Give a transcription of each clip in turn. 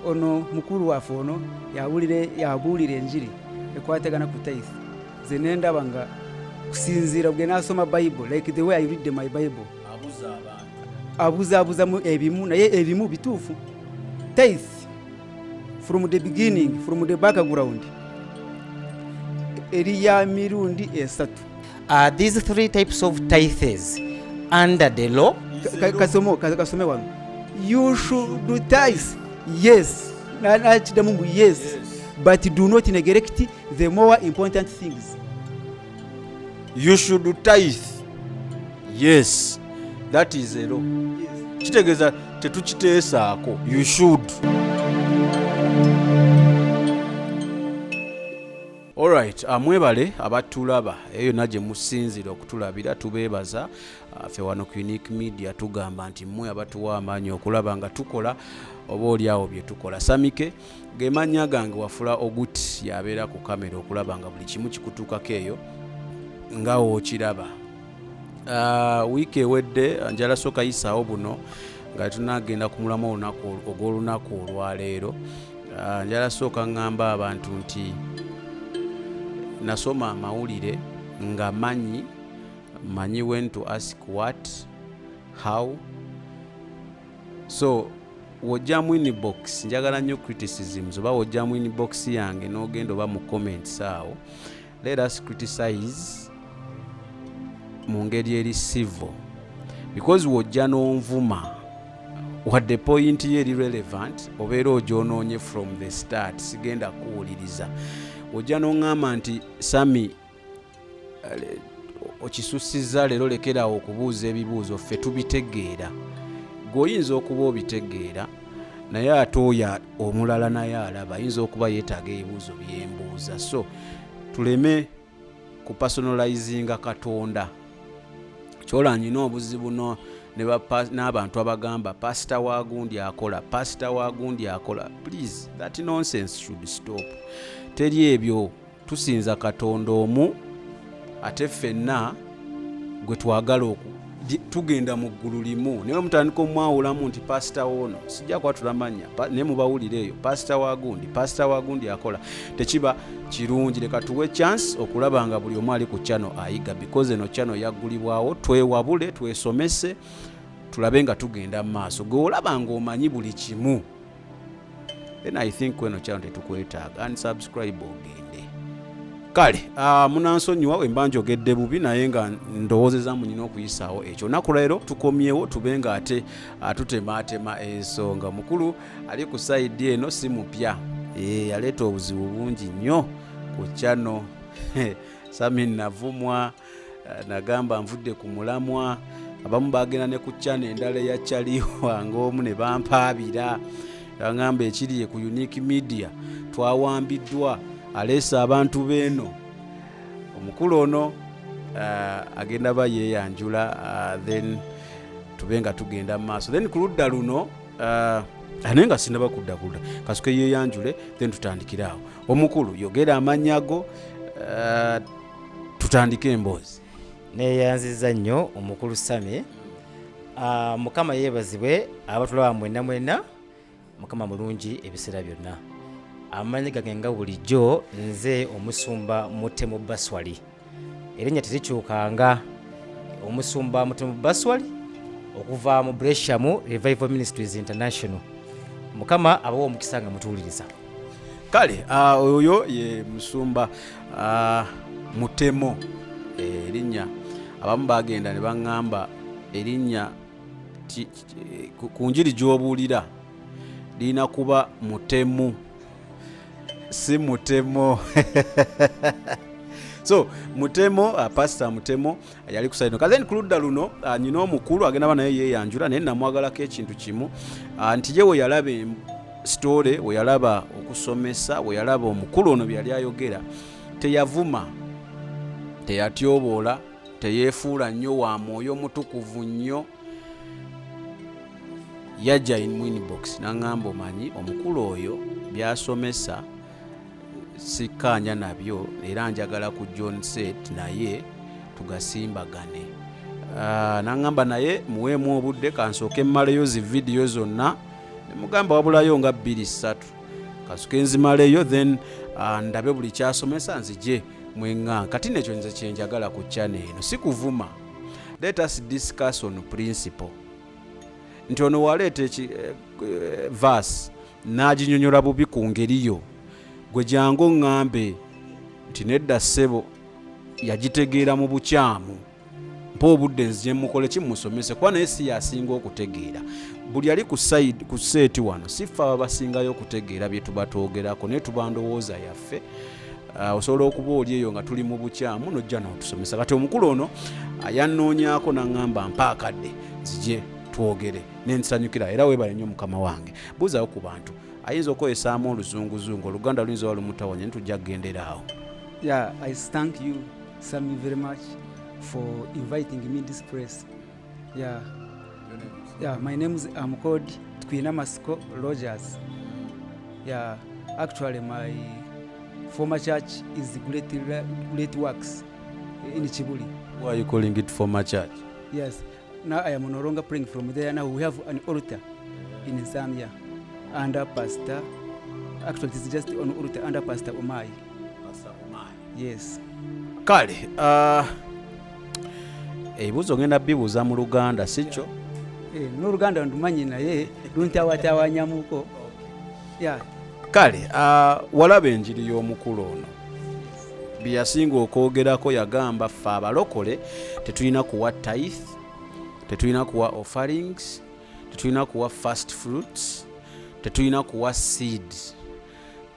ono mukuru waffe ono yabuulira enjiri ekwatagana ku tithe. Nze nendaba nga kusinziira bwe nasoma Bible, like the way I read my Bible, abuzabuzamu ebimu naye ebimu bituufu. Tithe from the beginning, from the background, eri ya mirundi esatu. Are these three types of tithes under the law? Kasome wano. You should do tithe, yes. Yes. But do not neglect the more important things. You should do tithe, yes. That is a law. Kitegeza tetukiteesaako. You should. Alright, mwebale abatulaba eyo naje musinzira okutulabira tubebaza. Ffe wano ku Unique Media tugamba nti mmwe abatuwa amaanyi okulaba nga tukola oba oli awo bye tukola. Samike gemanya gange wafula oguti yabeera ku kamera okulaba nga buli kimu kikutuukako eyo nga okiraba. Wiiki ewedde njala soka yisaawo buno nga tunagenda ku mulamu ogw'olunaku olwaleero. Njala sooka ngamba abantu nti nasoma amawulire nga manyi when to ask what, how. So wojjamu inbox, njagala nnyo criticisms, oba wojjamu inbox yange n'ogenda oba mu comments awo. Let us criticize mu ngeri eri civil, because wojja n'onvuma wadde point ye eri relevant obeera ogyonoonye from the start, sigenda kuwuliriza. Ojja n'oŋŋamba nti Sami okisusiza leero lekerawo okubuuza ebibuuzo, ffe tubitegeera. Gweoyinza okuba obitegeera naye ate oyo omulala naye alaba ayinza okuba yeetaaga ebibuuzo byembuuza. So tuleme ku personalizinga Katonda. Kyola nyina obuzibu n'abantu abagamba pastor wagundi akola, pastor wagundi akola. Please, that nonsense should stop. Teri ebyo, tusinza Katonda omu, ate ffenna gwe twagala tugenda mu ggulu limu. Naye mutandika omwawulamu nti pastor ono sijja kuba tulamanya naye mubawulire eyo pastor wagundi akola. Tekiba kirungi. Leka tuwe chance okulaba nga buli omu ali ku channel ayiga, because eno channel yaggulibwawo twewabule, twesomese, tulabe nga tugenda mu maaso. Gwe olaba ng'omanyi buli kimu, then I think eno channel tetukwetaaga. Unsubscribe ogende. Kale, munansonyiwa wemba njogedde bubi naye nga ndowoozeza munyina okuyisaawo ekyo. Naku leero tukomyewo tube nga ate tutemaatema ensonga. Mukulu ali ku side eno si mupya. Yaleeta obuzibu bungi nnyo ku channel. Sami navumwa, nagamba nvudde ku mulamwa. Abamu bagenda ne ku channel endala eya Chaliwa ng'omu ne bampaabira. Yangamba ekiri ku Unique Media twawambiddwa, aleesa abantu beeno. Omukulu ono agenda bayeyanjula, then tube nga tugenda mu maaso. Then ku ludda luno naye nga sinaba kudda kasuke yeyanjule, then tutandikire awo. Omukulu yogera amannya go, tutandike emboozi. Neeyanziza nnyo omukulu Sami. Mukama yeebazibwe, abatulaba mwenna Mukama mulungi ebiseera byonna. Amanyi gange nga bulijjo, nze omusumba Mutemo Baswali. Erinnya terikyukanga, omusumba Mutemo Baswali okuva mu Breshamu Revival Ministries International. Mukama abawa omukisa nga mutuwuliriza. Kale, oyo ye musumba Mutemo. Erinnya abamu bagenda ne baŋŋamba erinnya ku njiri gy'obuulira lina kuba Mutemu, si Mutemo. So Mutemo, Pastor Mutemo yali kusaino. Kazeni ku ludda luno nyina omukulu agenda bana yeyanjula, naye namwagalako ekintu kimu, nti ye we yalaba story, we yalaba okusomesa, we yalaba omukulu ono byali ayogera, teyavuma, teyatyoboola, teyeefuula nnyo wa mwoyo mutukuvu nnyo. Yajja in inbox n'angamba omanyi omukulu oyo byasomesa sikkaanya nabyo, era njagala ku John Set naye tugasimbagane. N'angamba naye muweemu obudde kansooke mmaleyo zi video zonna nemugamba wabulayo nga 2-3 kasuke nzimaleyo then ndabe buli kyasomesa nzije mwenga kati nekyo nze kyenjagala ku channel eno si kuvuma. Let us discuss on principle. Nti ono waleeta verse n'aginyonyola bubi ku ngeri yo gwe jangu ŋŋambe nti nedda ssebo yagitegeera mu bukyamu mpa obudde nzije mukole kimusomese kuba naye si yasinga okutegeera. Buli ali ku seeti wano sifa abasingayo okutegeera bye tuba twogerako naye tuba ndowooza yaffe. Osobola okuba oli eyo nga tuli mu bukyamu nojja n'otusomesa. Kati omukulu ono yannoonyaako n'aŋŋamba mpa akadde nzije twogere nensanyukira era weebale nnyo mukama wange. Buuzawo ku bantu ayinza okweyesaamu oluzunguzungu oluganda luyinza walumutawanya nitujja kugendera awo. Yeah, I thank you Sammy very much for inviting me this place. Yeah, my name is called Twinamatsiko Rogers. Yeah, actually my former church is Great Works in Chibuli. Why are you calling it former church? Yes, now I am no longer praying from there. Now we have an altar in Zambia under Pastor. Actually, it is just an altar under Pastor Omai. Pastor Omai. Yes. Kale, ebibuuzo ngenda bibuuza mu Luganda sikyo? N'Oluganda ndumanyi naye luntawatawanyamuko. Yeah. Kale, walaba enjiri y'omukulu ono bye yasinga okwogerako yagamba ffe abalokole tetulina kuwa tithe, tetulina kuwa offerings, tetulina kuwa first fruits, tetulina kuwa seed,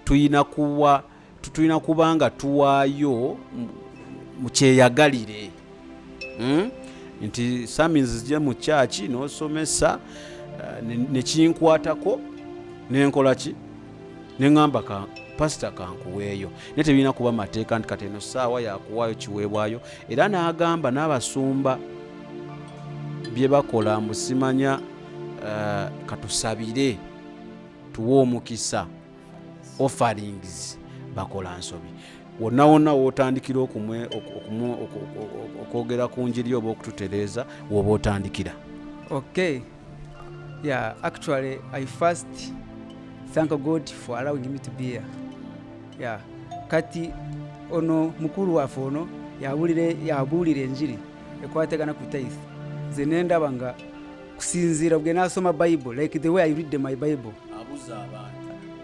tulina kubanga tuwaayo mu kyeyagalire. Nti Sami nzije mu kyaki n'osomesa nekinkwatako nenkola ki neŋŋamba pasita kankuweeyo naye tebirina kuba mateeka nti kati eno ssaawa yakuwaayo kiweebwayo. Era n'agamba n'abasumba bye bakola musimanya katusabire tuwe omukisa offerings bakola nsobi. Wonna wonna wootandikira okwogera ku njiri oba okututereeza woba otandikira. Okay. Yeah, actually I first thank God for allowing me to be here. Yeah. Kati ono mukuru waffe ono yabuulira enjiri ekwatagana ku tithe. Nze nendaba nga kusinziira bwe nasoma Bible like the way I read my Bible.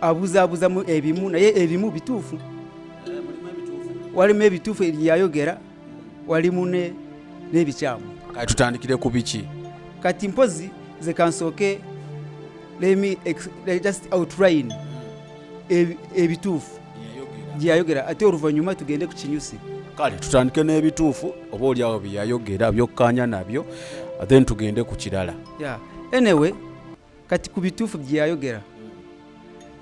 Abuza mu ebimu naye ebimu bituufu. Walimu ebituufu ebyayogera walimu n'ebikyamu. Kati tutandikire ku biki? Kati mpozi ze kansooke let me just outline ebituufu gyayogera ate oluvannyuma tugende ku kinyusi. Kale tutandike n'ebituufu oba oli awo byayogera byokkaanya nabyo then tugende ku kirala. Yeah. Anyway, kati ku bituufu byayogera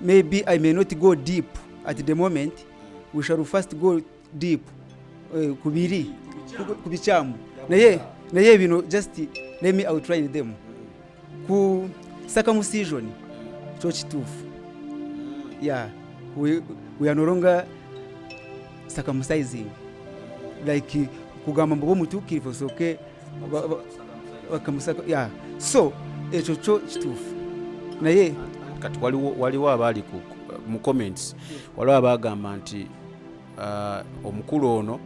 maybe I may not go deep at the moment. We shall first go deep ku biri ku bikyamu naye bino just let me outline them. Ku circumcision kyo kituufu. Yeah, we are no longer circumcising like kugamba mbo mutuukirivu soke bakamusaka. Yeah, so ekyo kyo kituufu naye kati waliwo abali mu comments waliwo abagamba nti omukulu ono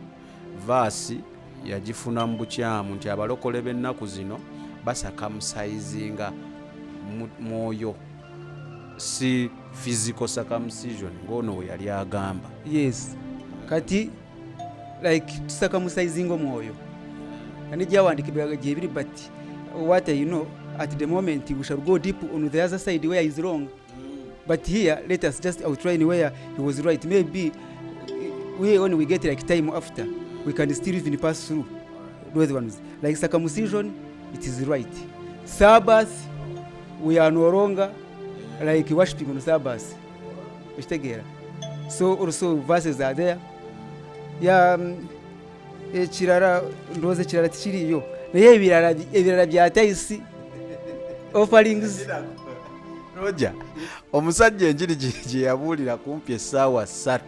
vaasi yagifuna mu bukyamu nti abalokole b'ennaku zino basakamusayizinga mwoyo si physical circumcision ng'ono we yali agamba. Yes, kati like tusakamusayizinga omwoyo ani gyawandikibwa gyebiri but what you know at the moment we shall go deep on the other side where is wrong. But here let us just outline where he was right. Maybe when we get like time after we can still even pass through those ones. Like circumcision, it is right. Sabbath, we are no longer like worshiping on Sabbath. So also verses are there. Yeah, ekirala ndoze kirala tikiriyo naye ebirala bya tithe offerings. Roja omusajja enjiri gye yabuulira kumpi essaawa 3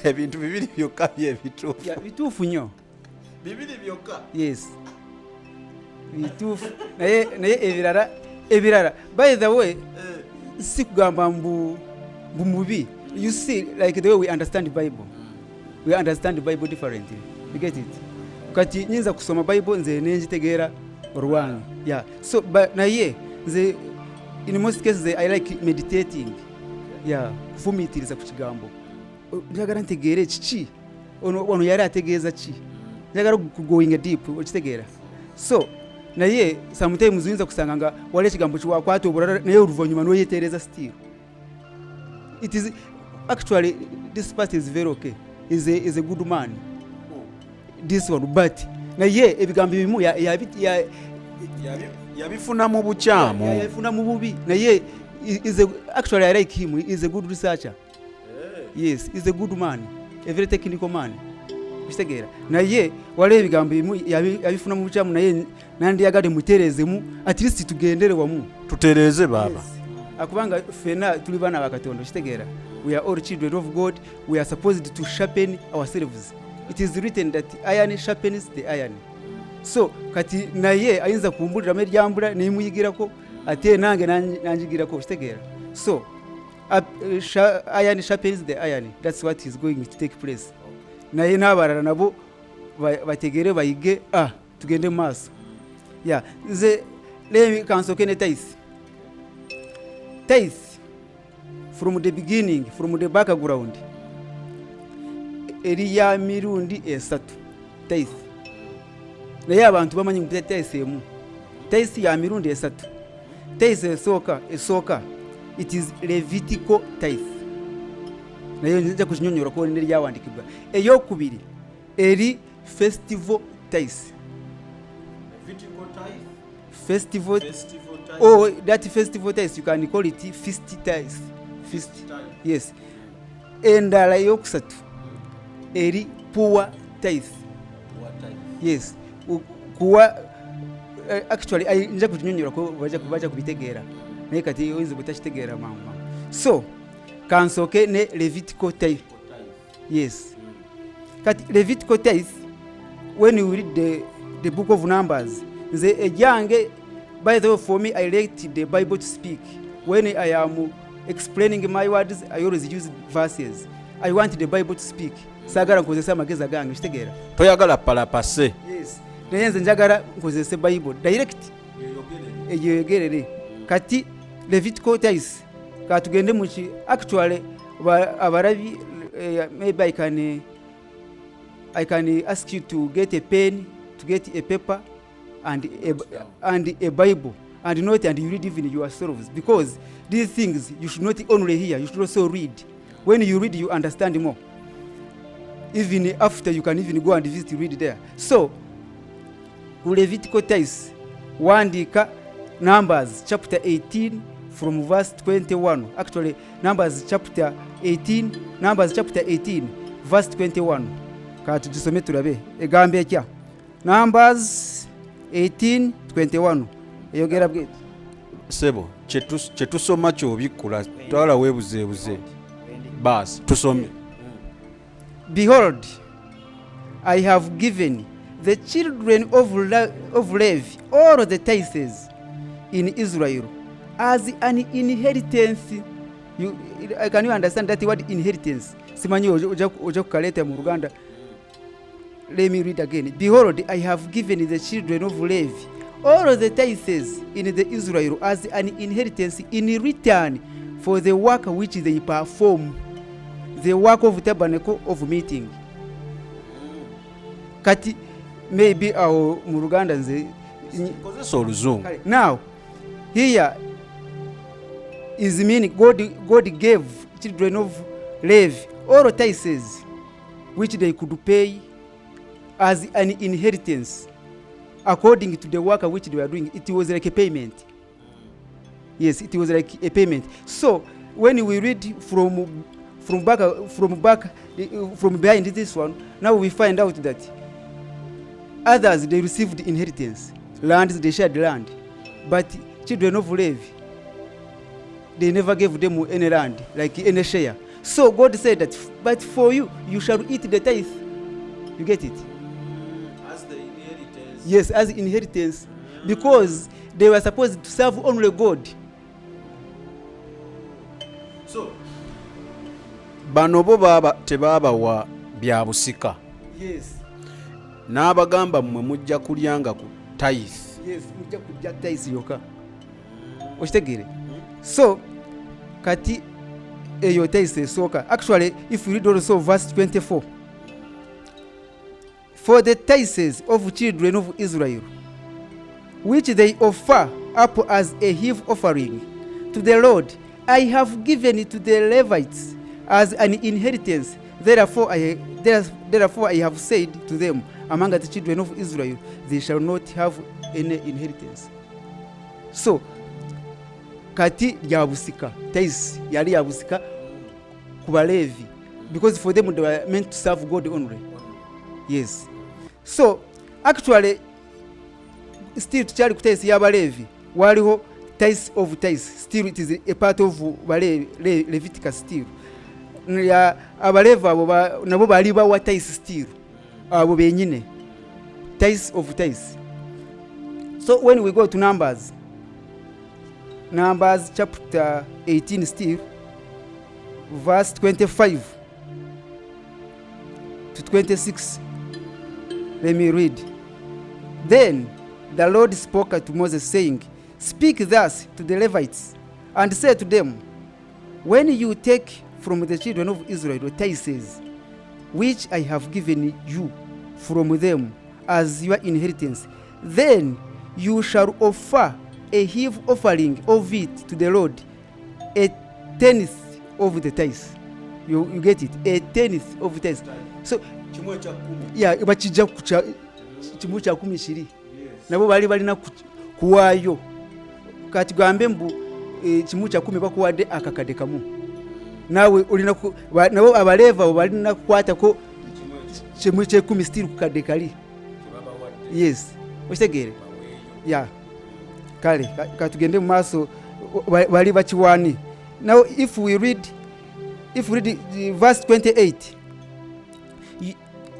ebintu bibiri byokka byebituufu. Bituufu nnyo bibiri byokka. Yes, bituufu naye ebirala ebirala. By the way, si kugamba mbu mubi. You see, like the way we understand the Bible. We understand the Bible differently. You get it? Kati nyinza kusoma Bible nze nenjitegeera olwange. Yeah. So but naye nze in most cases I like meditating. Yeah. Kufumitiriza ku kigambo. Njagala ntegeere kiki. Ono yari ategeeza ki. Njagala going deep okitegeera. So naye sometimes uyinza kusanga nga wale kigambo kiwakwata obulala naye oluvannyuma n'oyeteereza still. It is actually this part is very okay. Is a good man. This one, but naye ebigambo bimu yabifuna mu bukyamu. Yabifuna mu bubi. Naye actually I like him. He is a good researcher. Yes, he's a good man. A very technical man. Kitegeera. Naye wale ebigambo bimu yabifuna mu bukyamu naye nandi yagade muterezemu at least tugendere wamu. Tutereze baba. Yes. Akubanga fena tuli bana ba Katonda. Kitegeera. We are all children of God. We are supposed to sharpen ourselves. It is written that iron sharpens the iron. So kati naye ayinza kumbulira meryambula nemuyigirako ate nange nanjigirako kitegeera. So iron sharpens the iron. That's what is going to take place. Naye n'abalala nabo bategere bayige tugende maaso. Yeah, nze lemi kansoke ne tithe. Tithe from the beginning, from the background. Eri ya mirundi esatu. Tithe. Naye abantu bamanyi nti tithe emu. Tithe ya mirundi esatu. Tithe esooka. It is Levitical tithe. Naye nja kukinyonyora ko neri yawandikibwa. Eyokubiri eri festival tithe. Levitical tithe. Festival Tithe. Oh, that festival tithe you can call it feast tithe. Feast. Yes. Endala yokusatu eri poor tithe. Yes. Kuwa actually nja kukinyonyora ko baja kubitegeera. Naye kati oyinza kutakitegeera mama. So kansoke ne Levitical tithe. Yes. Kati Levitical tithe, when you read the book of Numbers, nze ejange, by the way, for me I like the Bible to speak. When I am explaining my words, I always use verses. I want the Bible to speak. Sagala nkozesa amagezi gange kitegeera. Toyagala palapase. Yes. Naye nze njagala nkozese Bible direct. Eyogerere. Kati Levitical tithe katugende muki actually abarabi maybe I can ask you to get a pen, to get a paper and a Bible and note and you read even yourselves, because these things you should not only hear, you should also read. When you read, you understand more. Even after you can even go and visit, read there. So Levitical tithe wandika Numbers chapter 18 from verse 21. Actually Numbers chapter 18 verse 21. Kati tusome tulabe egambe ekya. Numbers 18:21. Eyogera bwe. Sebo, chetusoma kyo bikula twala webuzebuze. Bas, tusome. Behold, I have given the children of Levi all the tithes in Israel as an inheritance. Can you understand that word inheritance? Simanyi oja kukaleta mu Ruganda. Let me read again. Behold, I have given the children of Levi all the tithes in the Israel as an inheritance in return for the work which they perform, the work of tabernacle of meeting. Kati maybe our Muruganda nze now here is meaning God gave children of Levi all tithes which they could pay as an inheritance according to the work which they were doing. It was like a payment. Yes, it was like a payment. So when we read from behind this one, now we find out that others, they received inheritance, lands, they shared land, but children of Levi, they never gave them any land, like any share. So God said that, but for you, you shall eat the tithe. You get it? As the inheritance. Yes, as inheritance, because they were supposed to serve only God. So bano bo baba tebabawa bya busika. Yes. N'abagamba mmwe mujja kulyanga ku tithe. Yes, mujja kujja tithe yoka. Okitegere. So kati eyo tithe soka. Actually, if you read also verse 24. For the tithes of children of Israel, which they offer up as a heave offering to the Lord, I have given it to the Levites as an inheritance. Therefore I have said to them, among the children of Israel, they shall not have any inheritance. So kati yabusika tithes yali yabusika ku Balevi, because for them they were meant to serve God only. Yes. So actually still tukyali ku tithes y'Abalevi waliho tithes of tithes, still it is a part of Leviticus still. Ya Abalevi abo nabo bali bawa tithes still abo benyine, tithes of tithes. So when we go to Numbers chapter 18 still, verse 25 to 26, let me read. Then the Lord spoke to Moses, saying, Speak thus to the Levites, and say to them, When you take from the children of Israel tithes, which I have given you from them as your inheritance, then you shall offer a heave offering of it to the Lord, a tenth of the tithes. You get it? A tenth of the tithes. So yeah, bakijja kucha kimu kya 10 nabo bali balina kuwaayo. Kati gambe mbu kimu kya 10 bakuwadde akakade kamu, nawe olina nabo Abaleeva balina kukwatako kimu kya 10 still kukade kali. Yes, okitegere. Yeah, kale katugende mu maaso bali bakiwani. Now if we read the verse 28,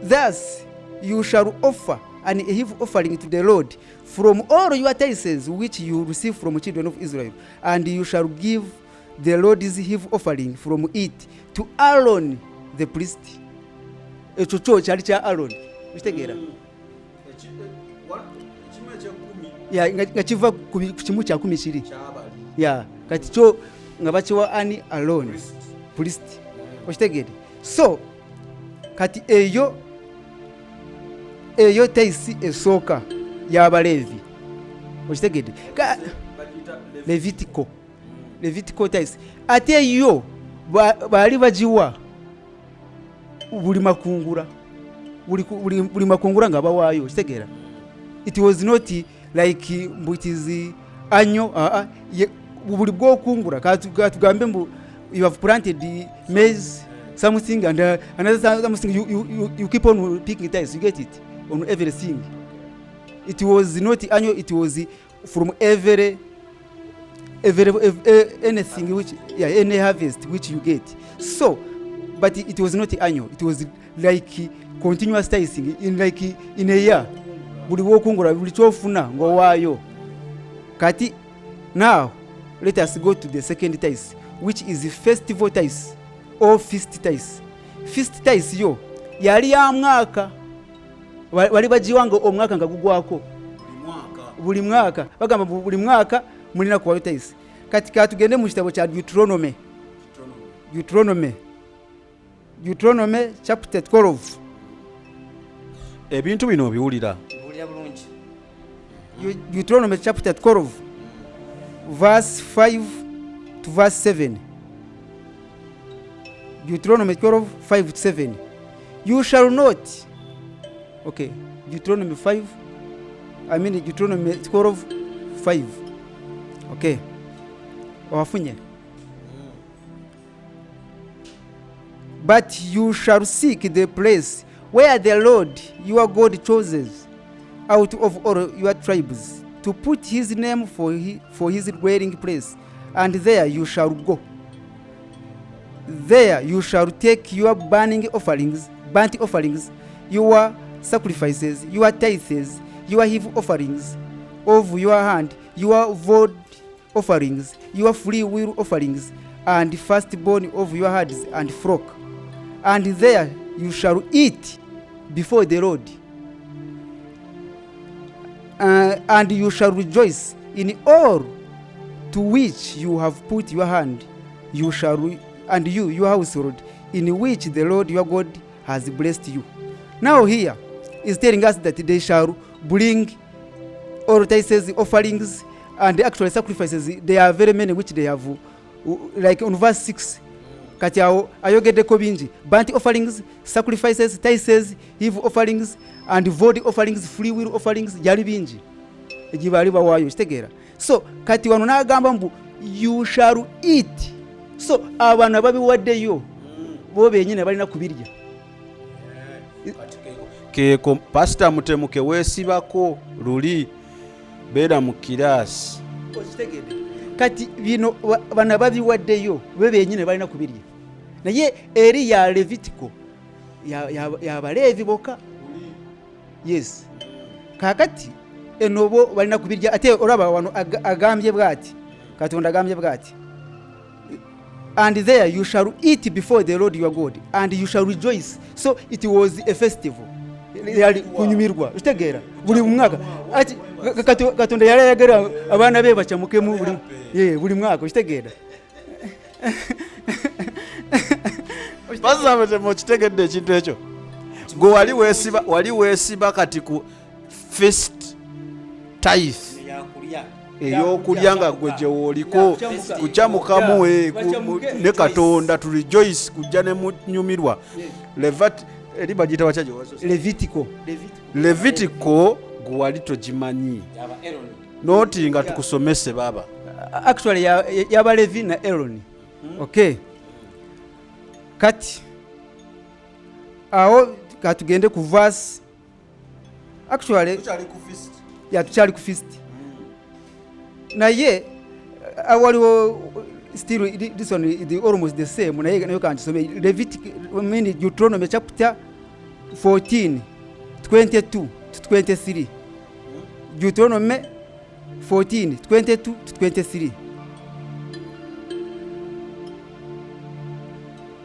thus you shall offer an heave offering to the Lord from all your tithes which you receive from children of Israel, and you shall give the Lord's heave offering from it to Aaron the priest. Ekyo kyo kyali kya Aaron. Kitegeera? Yeah, nga kiva ku kimu kya 10 kiri. Yeah, kati kyo nga bakiwa ani Aaron priest. Okitegeere? So kati eyo tithes esooka y'Abaleevi. Okitegeere? Levitical tithes. Ate yo bali bagiwa buli makungula. Buli makungula nga bawaayo. Okitegeera? It was not like it is annual. Buli bw'okungula katugambe mbu you have planted maize something and another something, you keep on picking tithes. You get it? On everything. It was not annual, it was from every anything which any harvest which you get. So but it was not annual, it was like continuous tithing in a year. Buli wokungula buli kyofuna ng'owaayo. Kati now let us go to the second tithes, which is the festival tithes or feast tithes. Feast tithes yo yali ya mwaka, wali bagiwanga omwaka nga gugwako buli mwaka. Bagamba buli mwaka mulina kuwayo tithes. Kati katugende mu kitabo kya Deuteronomy chapter 12. Ebintu bino biwulira bulungi. Deuteronomy chapter 12 verse 5 to verse 7. Deuteronomy 12 5 to 7. You shall not. Okay, Deuteronomy 12 5. Okay, wafunye. But you shall seek the place where the Lord your God chooses out of all your tribes to put his name for his dwelling place, and there you shall go. There you shall take your burnt offerings, your sacrifices, your tithes, your heave offerings of your hand, your void offerings, your free will offerings, and firstborn of your herds and flock. And there you shall eat before the Lord. And you shall rejoice in all to which you have put your hand. You shall, and you, your household, in which the Lord your God has blessed you. Now here is telling us that they shall bring all tithes, offerings, and actual sacrifices. There are very many which they have, like on verse 6. Kati awo ayogeddeko bingi, burnt offerings, sacrifices, tithes, heave offerings, and void offerings, free will offerings, yali bingi egibaali bawaayo, kitegeera. So kati wano n'agamba mbu you shall eat. So abantu ababiwaddeyo bo bennyini balina kubirya. Keeko Pastor Mutemo ke weesibako luli beera mu kiraasi. Kati bino bano babiwaddeyo bo bennyini balina kubirya. Naye eri ya Levitico ya Baleevi boka. Yes. Kakati enobo balina kubirya ate olaba wano agambye bwati. Katonda agambye bwati. And there you shall eat before the Lord your God, and you shall rejoice. So it was a festival. Yali kunyumirwa. Kitegeera buli mwaka. Ati Katonda yali ayagala abaana be bacamukemu buli mwaka. Kitegeera. Pastor Mutemo kitegedde ekintu ekyo. Gwe wali weesiba kati ku first tithe ey'okulya nga gwe gye wooliko kucamukamu ne Katonda to rejoice kujja ne munyumirwa. Eri bagiyita bakya gye wazo? Levitico gwe wali togimanyi. Noti nga tukusomese baba. Actually y'Abaleevi na Aaron. Okay. Kati awo katugende ku verse. Actually tukyali ku feast. Naye awaliwo still this one is almost the same. Naye kantusome Leviticus, Deuteronomy chapter 14 22 to 23. Deuteronomy 14 22 to 23.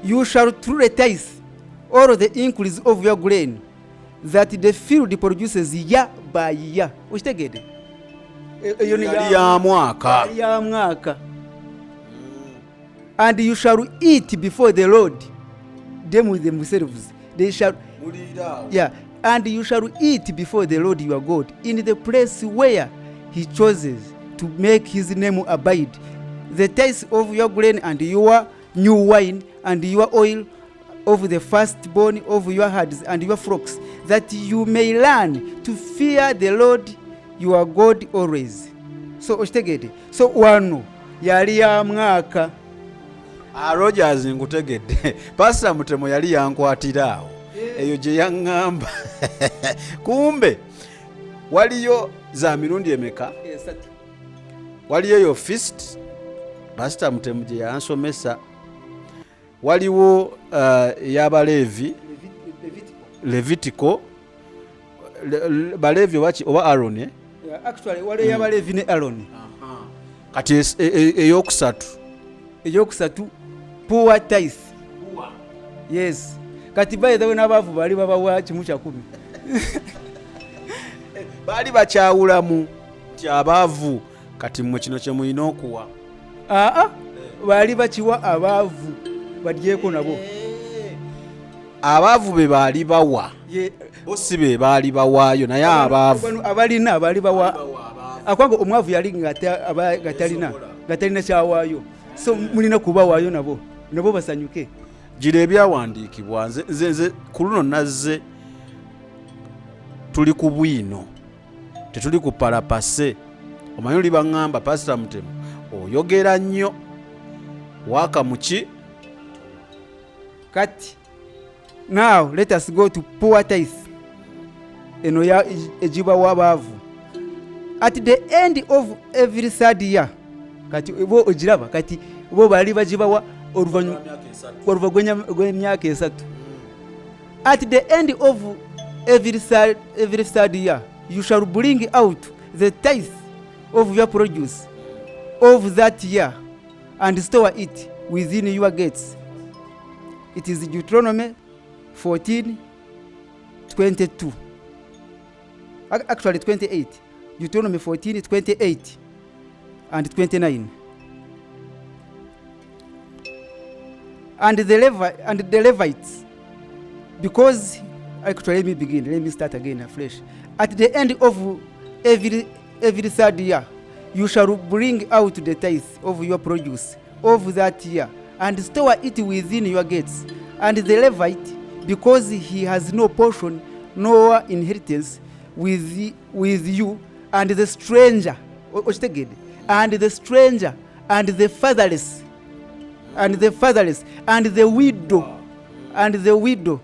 You shall truly tithe all the increase of your grain that the field produces year by year. Ukitegedde? Ya mwaka. And you shall eat before the Lord them with themselves. They shall, yeah, and you shall eat before the Lord your God in the place where he chooses to make his name abide. The tithe of your grain and your new wine and your oil of the firstborn of your herds and your flocks, that you may learn to fear the Lord your God always. So okitegedde. So wano yali ya mwaka. Rogers ngutegedde. Pastor Mutemo yali yankwatira awo. Eyo gye yaŋŋamba. Kumbe waliyo za mirundi emeka? Waliyo yo feast. Pastor Mutemo gye yansomesa. Waliwo y'Abaleevi Levitico. Baleevi oba Aaron? Yeah, actually waliyo y'Abaleevi ne Aaron. Kati eyokusatu. Eyokusatu poor tithe. Yes. Kati by the way n'abaavu bali babawa kimu kya 10. Bali bakyawulamu ti abaavu kati mmwe kino kye mulina okuwa. Bali bakiwa abaavu badyeko nabo. Abaavu be baali bawa. Bo si be baali bawaayo naye abaavu. Abalina baali bawa. Akwanga omwavu yali gatalina kyawaayo. So mulina kubawaayo nabo basanyuke. Gira ebyawandiikibwa nze ku luno nazze tuli ku Bino tetuli ku Palapase. Omanyi oli baŋŋamba Pastor Mutemo oyogera nnyo waka muki. Kati now let us go to poor tithe. Eno ya ejibawa abaavu. At the end of every third year. Kati bo ogiraba kati bo bali bajibawa oluvannyuma rw'emyaka 3. At the end of every third year you shall bring out the tithe of your produce of that year, and store it within your gates. It is Deuteronomy 14:22. Actually 28. Deuteronomy 14:28 and 29. And the Levites, because actually let me start again afresh. At the end of every third year, you shall bring out the tithe of your produce of that year, and store it within your gates. And the Levite, because he has no portion nor inheritance with you, and the stranger, and the stranger, and the fatherless, and the widow,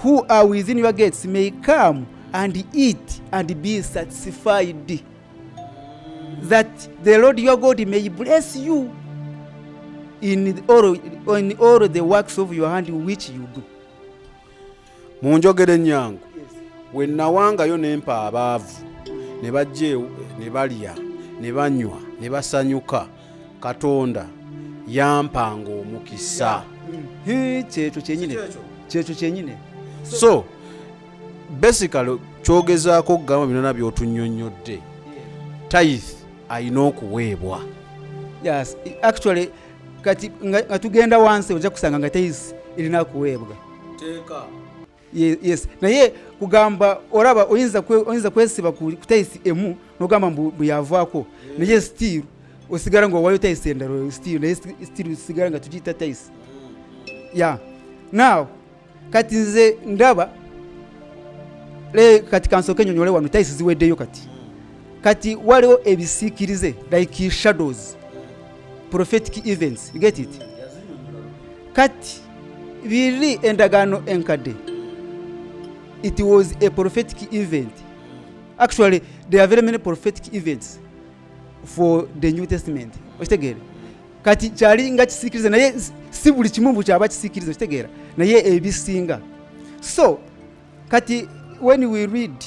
who are within your gates, may come and eat and be satisfied, that the Lord your God may bless you in all the works of your hand which you do. Munjogere nyangu, we nawangayo nempa abaavu ne bajje ne balya ne banywa ne basanyuka, Katonda yampanga omukisa. Kyekyo kyenyine. So basically kyogezaako okugamba binona byotunnyonnyodde, tithe alina okuweebwa. Yes, actually kati nga tugenda wansi ojja kusanga nga tithe irina kuweebwa. Yes, naye kugamba olaba oyinza kwesiba ku tithe emu n'ogamba mbu yavaako, naye still osigala ng'owaayo tithe endala, still osigala nga tugiyita tithe. Yeah. Now kati nze ndaba kati kansooke nnyonnyole wano tithe ziweddeyo kati waliwo ebisiikirize like shadows, prophetic events, you get it? Kati biri endagaano enkadde, it was a prophetic event. Actually there are very many prophetic events for the New Testament. Okitegeera? Kati kyali nga kisiikirize naye si buli kimu kyaba kisiikirize, okitegeera, naye ebisinga. So kati when we read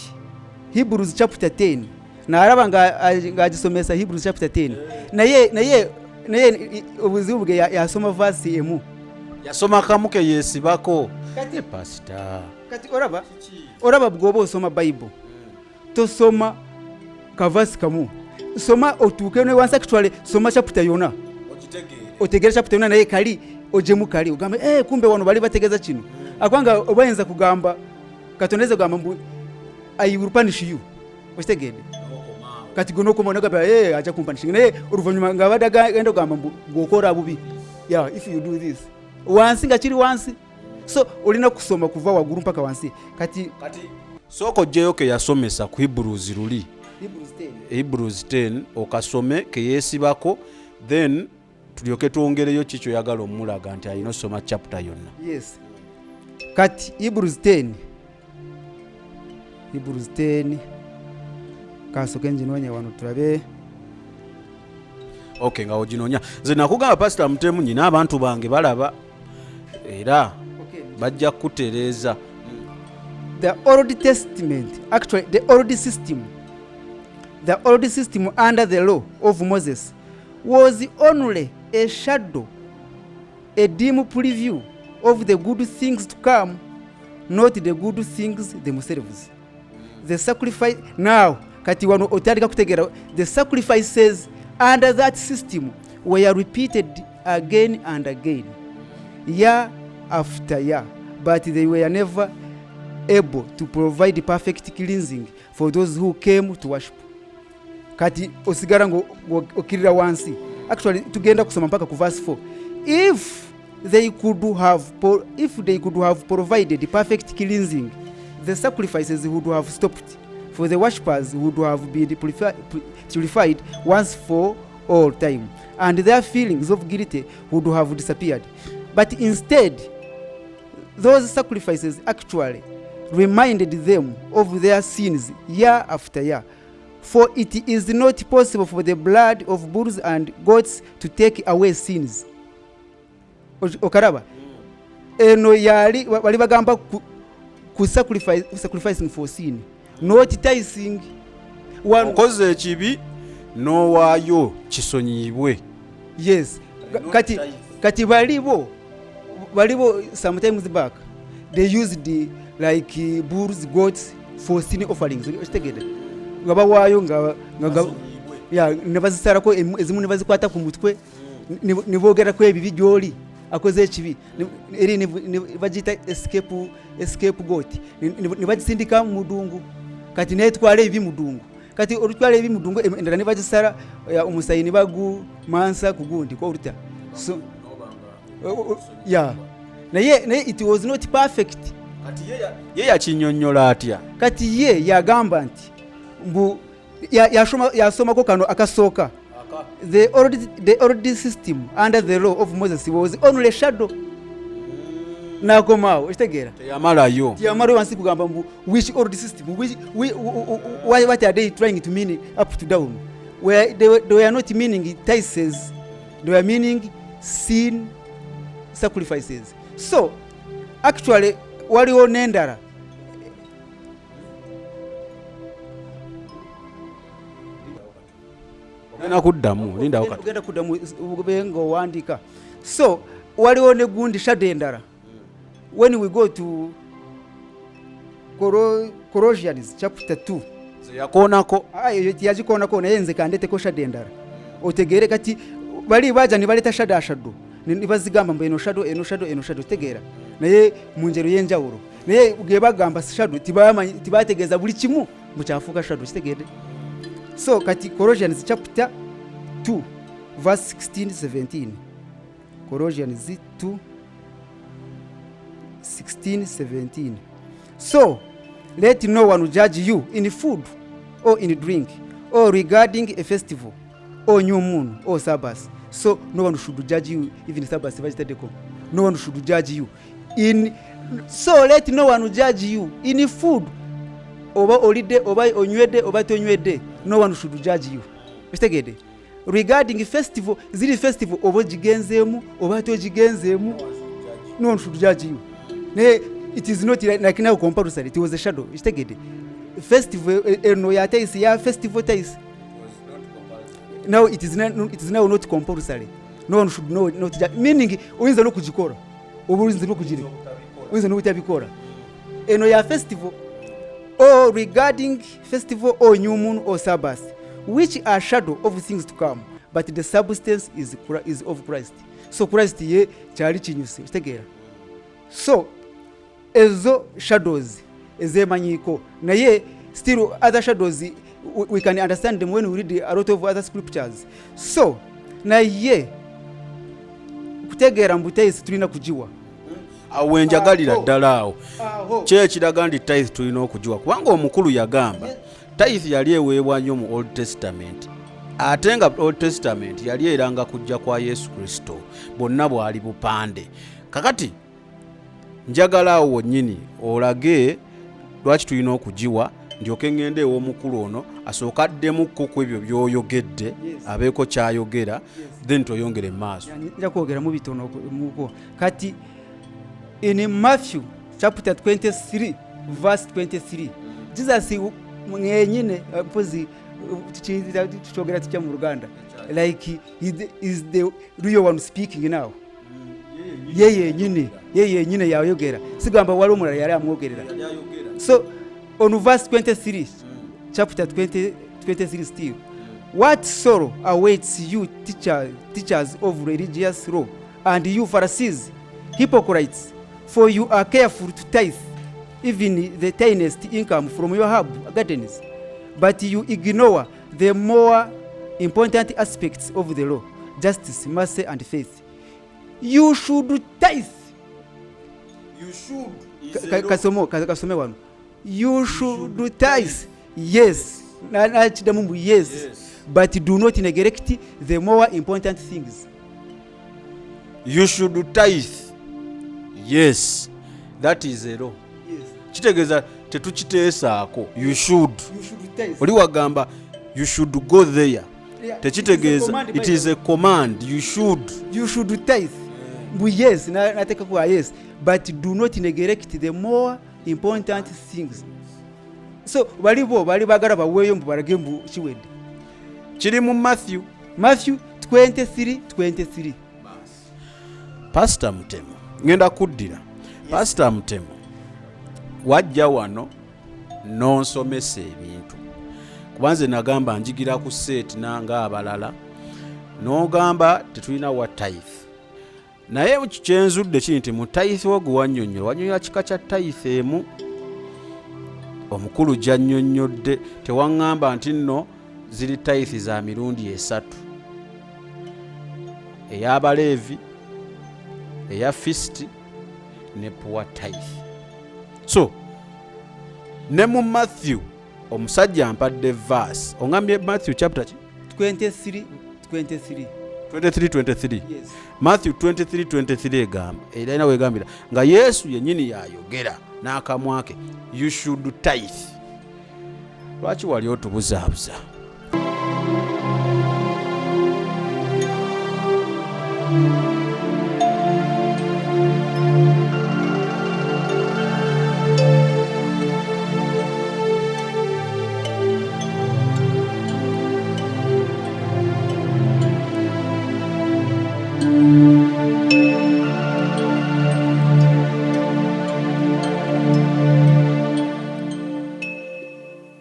Hebrews chapter 10, naalaba ng'agisomesa Hebrews chapter 10, naye obuzibu bwe yasoma verse emu, yasoma kamu ke yeesibako. Kati pastor, kati olaba bw'oba osoma Bible, tosoma kavasi kamu, soma otuuke ne wansi, actually soma chapter yonna otegeera chapter yonna, naye kali ojemu kali ogambe kumbe wano bali bategeeza kino. Akwanga obayinza kugamba Katonda eza kugamba mbu I will punish you, okitegeedde, kati gono okoma nagamba aja kumpanishinga, naye oluvannyuma nga abadde agenda kugamba mbu gwokola bubi, yeah, if you do this, wansi nga kiri wansi. So olina kusoma kuva waggulu mpaka wansi. Kati sooka ojjeyo ke yasomesa ku Hebrews luli, Hebrews 10 okasome ke yeesibako, then tulyoke twongereyo kikyo yagala omulaga nti alina osoma chapter yonna. Yes. Kati Hebrews 10 kansooke nginoonya wano tulabe. Okay, nga oginoonya. Nze nakugamba Pastor Mutemu nyina abantu bange balaba era bajja kutereeza. The Old Testament, actually the old system under the law of Moses was only a shadow, a dim preview of the good things to come, not the good things themselves. The sacrifice now, kati wano otandika kutegeera, the sacrifices under that system were repeated again and again, year after year, but they were never able to provide perfect cleansing for those who came to worship. Kati osigara ngo okirira wansi, actually tugenda kusoma mpaka ku verse 4. If they could have provided perfect cleansing, the sacrifices would have stopped, for the worshippers would have been purified once for all time, and their feelings of guilt would have disappeared. But instead, those sacrifices actually reminded them of their sins year after year, for it is not possible for the blood of bulls and goats to take away sins. Okaraba eno yali bali bagamba ku sacrificing for sin, not tithing. Okoze ekibi n'owaayo kisonyiyibwe. Yes. Kati balibo sometimes back they used like bulls, goats for sin offerings. Okitegedde nga bawaayo nga nebazisarako ezimu nebazikwata ku mutwe nebogerako ebibi gyoli akoze ekibi eri bagita escape goat nebagisindika mu mudungu kati netwala ebibi mudungu kati olutwala ebibi mudungu endala nebagisara omusayi nebagu mansa kugundi ko oluta so naye it was not perfect. Kati ye yakinyonnyola atya? Kati ye yagamba nti mbu yasomako kano akasooka the old system under the law of Moses was only a shadow. Nakomao ekitegeera teyamalayo wansi kugamba mbu which old system what are they trying to mean up to down where they were not meaning tithes, they were meaning sin sacrifices. So actually waliwo n'endala ogenda kuddamu nga owandiika. So waliwo ne gundi shadow endala when we go to Colossians chapter 2 yakoonako yagikoonako naye nze kandeteko shadow endala otegeere. Kati bali baja ne baleta shadow nibazigamba mbu eno shadow tegeera naye mu njero y'enjawulo naye ge bagamba shadow tibategeeza buli kimu mukyafuuka shadow kitegeedde. So kati Colossians chapter 2 verse 16-17 Colossians 2 16-17 So let no one judge you in food or in drink or regarding a festival or new moon or Sabbath. So no one should judge you even Sabbath. No one should judge you in. So let no one judge you in food oba olide oba onywede oba tonywede. No one should judge you. Kitegede regarding festival zili festival oba jigenzeemu oba tojigenzeemu. No one should judge you. It is not like now compulsory. It was a shadow. Kitegede festival eno ya taisi ya festival taisi. Now it is now not compulsory. No one should know not judge. Meaning oyinza no kujikora oba oyinza no kujiri oyinza no kutabikora eno ya festival or regarding festival or new moon or Sabbath, which are shadow of things to come, but the substance is of Christ. So Christ ye kyali kinyusi kitegeera. So ezo shadows ezemanyiko naye still other shadows we can understand them when we read a lot of other scriptures. So naye kutegeera mbu tithe tulina kujiwa awo enjagalira ddala awo kyekiraga nti tithe tulina okujiwa kubanga omukulu yagamba tithe yali eweebwa nnyo mu Old Testament ate nga Old Testament yali eranga kujja kwa Yesu Kristo bonna bwali bupande. Kakati njagala awo wonnyini olage lwaki tulina okujiwa ndyoke ngende ew'omukulu ono asooka addemukko ku ebyo by'oyogedde abeeko kyayogera then toyongere mu maaso. Nja kwogera mu bitono muko kati in Mathew chapter 23 verse 23 Jesus mwenyine mpozi tuchogera tucha mu Ruganda like is the real one speaking now. Yeye nyine yayogera sigamba wali omulala yali amwogerera. So on verse 23 chapter 23 still, what sorrow awaits you teachers of religious law and you Pharisees, hypocrites, for you are careful to tithe even the tiniest income from your gardens, but you ignore the more important aspects of the law, justice, mercy and faith. You should tithe. You should. Kasome wano. You should tithe. Yes. Yes. But do not neglect the more important things. You should tithe. Yes. That is a law. Yes. Kitegeeza tetukiteesaako. You should. Tithe. Oli wagamba you should go there. Tekitegeeza it is a command. You should. You should tithe. Yes, nateka kwa yes, but do not neglect the more important things. So bali bagala baweeyo mbu balage mbu kiwedde. kiri mu Mathew 23:23. Pastor Mutemo ngenda kuddira. Pastor Mutemo wajja wano n'onsomesa ebintu kubanze nagamba njigira ku set nanga abalala n'ogamba tetulina wa tithe naye kyenzudde kiri nti mu tithe ogwo wannyonnyola kika kya tithe emu omukulu gy'annyonnyodde tewaŋŋamba nti nno ziri tithe za mirundi 3 ey'Abaleevi eya feast ne poor tithe. So ne mu Mathew omusajja ampadde verse ongambye Mathew chapter 23:23. Yes. Mathew 23:23 egamba era ina wegambira nga Yesu yennyini yayogera n'akamwa ke you should tithe. Lwaki wali otubuzaabuza?